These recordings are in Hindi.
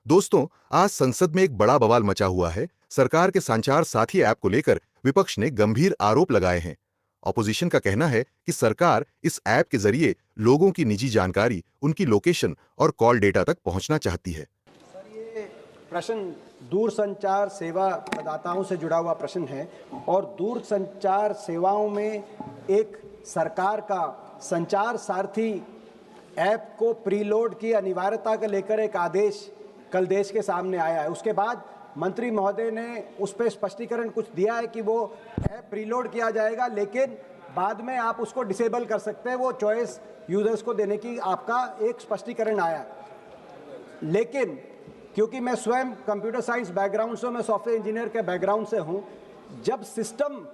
दोस्तों, आज संसद में एक बड़ा बवाल मचा हुआ है। सरकार के संचार साथी ऐप को लेकर विपक्ष ने गंभीर आरोप लगाए हैं। ऑपोजिशन का कहना है कि सरकार इस ऐप के जरिए लोगों की निजी जानकारी, उनकी लोकेशन और कॉल डेटा तक पहुंचना चाहती है। सर, ये प्रश्न दूरसंचार सेवा प्रदाताओं से जुड़ा हुआ प्रश्न है और दूरसंचार सेवाओं में एक सरकार का संचार सारथी ऐप को प्रीलोड की अनिवार्यता को लेकर एक आदेश कल देश के सामने आया है। उसके बाद मंत्री महोदय ने उस पर स्पष्टीकरण कुछ दिया है कि वो ऐप प्रीलोड किया जाएगा, लेकिन बाद में आप उसको डिसेबल कर सकते हैं। वो चॉइस यूजर्स को देने की आपका एक स्पष्टीकरण आया। लेकिन क्योंकि मैं स्वयं कंप्यूटर साइंस बैकग्राउंड से, मैं सॉफ्टवेयर इंजीनियर के बैकग्राउंड से हूं, जब सिस्टम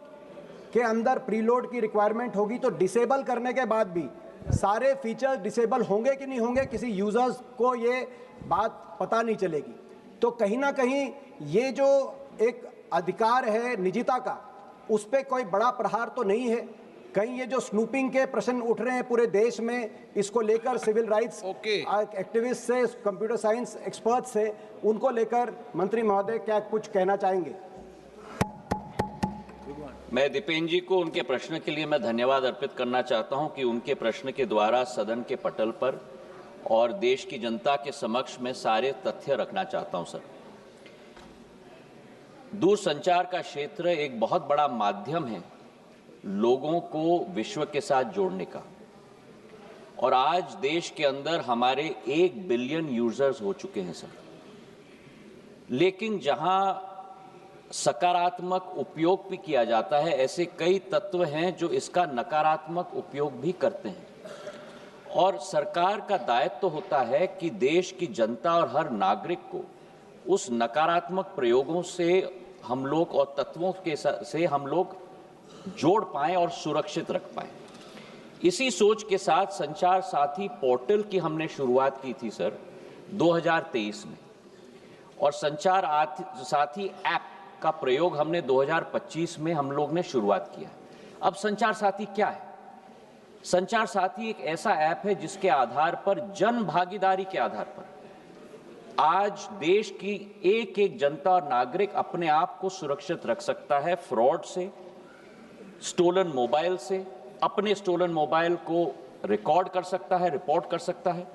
के अंदर प्रीलोड की रिक्वायरमेंट होगी तो डिसेबल करने के बाद भी सारे फीचर्स डिसेबल होंगे कि नहीं होंगे, किसी यूजर्स को ये बात पता नहीं चलेगी। तो कहीं ना कहीं ये जो एक अधिकार है निजता का, उस पर कोई बड़ा प्रहार तो नहीं है। कहीं ये जो स्नूपिंग के प्रश्न उठ रहे हैं पूरे देश में, इसको लेकर सिविल राइट्स एक्टिविस्ट से, कंप्यूटर साइंस एक्सपर्ट से, उनको लेकर मंत्री महोदय क्या कुछ कहना चाहेंगे? मैं दीपेन जी को उनके प्रश्न के लिए मैं धन्यवाद अर्पित करना चाहता हूं कि उनके प्रश्न के द्वारा सदन के पटल पर और देश की जनता के समक्ष में सारे तथ्य रखना चाहता हूं। सर, दूरसंचार का क्षेत्र एक बहुत बड़ा माध्यम है लोगों को विश्व के साथ जोड़ने का, और आज देश के अंदर हमारे 1 बिलियन यूजर्स हो चुके हैं सर। लेकिन जहां सकारात्मक उपयोग भी किया जाता है, ऐसे कई तत्व हैं जो इसका नकारात्मक उपयोग भी करते हैं। और सरकार का दायित्व होता है कि देश की जनता और हर नागरिक को उस नकारात्मक प्रयोगों से हम लोग और तत्वों के से हम लोग जोड़ पाएं और सुरक्षित रख पाएं। इसी सोच के साथ संचार साथी पोर्टल की हमने शुरुआत की थी सर 2023 में, और संचार साथी ऐप का प्रयोग हमने 2025 में हम लोग ने शुरुआत किया। अब संचार साथी क्या है? संचार साथी एक ऐसा ऐप है जिसके आधार पर, जन भागीदारी के आधार पर, आज देश की एक एक जनता और नागरिक अपने आप को सुरक्षित रख सकता है फ्रॉड से, स्टोलन मोबाइल से, अपने स्टोलन मोबाइल को रिकॉर्ड कर सकता है, रिपोर्ट कर सकता है।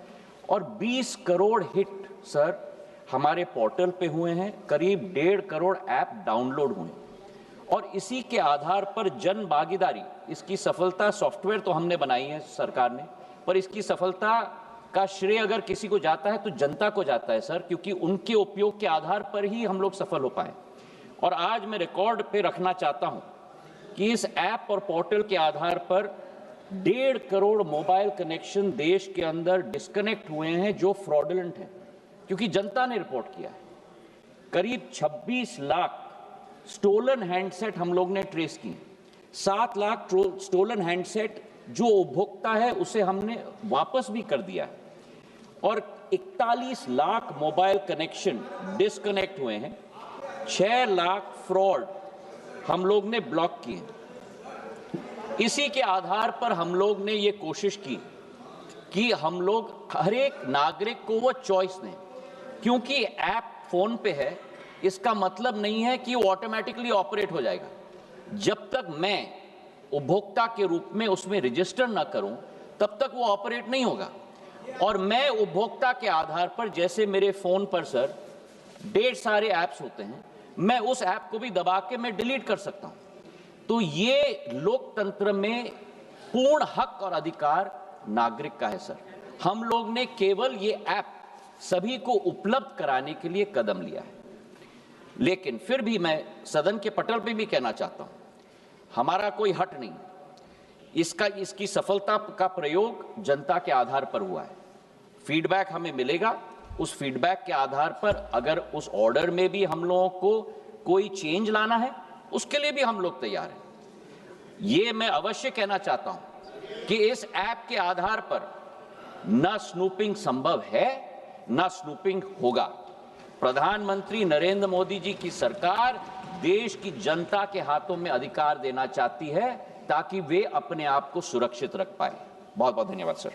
और 20 करोड़ हिट सर हमारे पोर्टल पे हुए हैं, करीब 1.5 करोड़ ऐप डाउनलोड हुए, और इसी के आधार पर जन भागीदारी, इसकी सफलता, सॉफ्टवेयर तो हमने बनाई है सरकार ने, पर इसकी सफलता का श्रेय अगर किसी को जाता है तो जनता को जाता है सर, क्योंकि उनके उपयोग के आधार पर ही हम लोग सफल हो पाए। और आज मैं रिकॉर्ड पे रखना चाहता हूं कि इस ऐप और पोर्टल के आधार पर 1.5 करोड़ मोबाइल कनेक्शन देश के अंदर डिस्कनेक्ट हुए हैं जो फ्रॉडुलेंट हैं, क्योंकि जनता ने रिपोर्ट किया है। करीब 26 लाख स्टोलन हैंडसेट हम लोग ने ट्रेस किए, 7 लाख स्टोलन हैंडसेट जो उपभोक्ता है उसे हमने वापस भी कर दिया है, और 41 लाख मोबाइल कनेक्शन डिस्कनेक्ट हुए हैं, 6 लाख फ्रॉड हम लोग ने ब्लॉक किए। इसी के आधार पर हम लोग ने ये कोशिश की कि हम लोग हर एक नागरिक को वो चॉइस दें, क्योंकि ऐप फोन पे है, इसका मतलब नहीं है कि वो ऑटोमेटिकली ऑपरेट हो जाएगा। जब तक मैं उपभोक्ता के रूप में उसमें रजिस्टर ना करूं, तब तक वो ऑपरेट नहीं होगा। और मैं उपभोक्ता के आधार पर, जैसे मेरे फोन पर सर ढेर सारे ऐप्स होते हैं, मैं उस ऐप को भी दबा के मैं डिलीट कर सकता हूं। तो ये लोकतंत्र में पूर्ण हक और अधिकार नागरिक का है सर। हम लोग ने केवल ये ऐप सभी को उपलब्ध कराने के लिए कदम लिया है। लेकिन फिर भी मैं सदन के पटल पे भी कहना चाहता हूं, हमारा कोई हट नहीं, इसकी सफलता का प्रयोग जनता के आधार पर हुआ है। फीडबैक हमें मिलेगा, उस फीडबैक के आधार पर अगर उस ऑर्डर में भी हम लोगों को कोई चेंज लाना है, उसके लिए भी हम लोग तैयार हैं। ये मैं अवश्य कहना चाहता हूं कि इस ऐप के आधार पर न स्नूपिंग संभव है, न स्नूपिंग होगा। प्रधानमंत्री नरेंद्र मोदी जी की सरकार देश की जनता के हाथों में अधिकार देना चाहती है ताकि वे अपने आप को सुरक्षित रख पाए। बहुत बहुत धन्यवाद सर।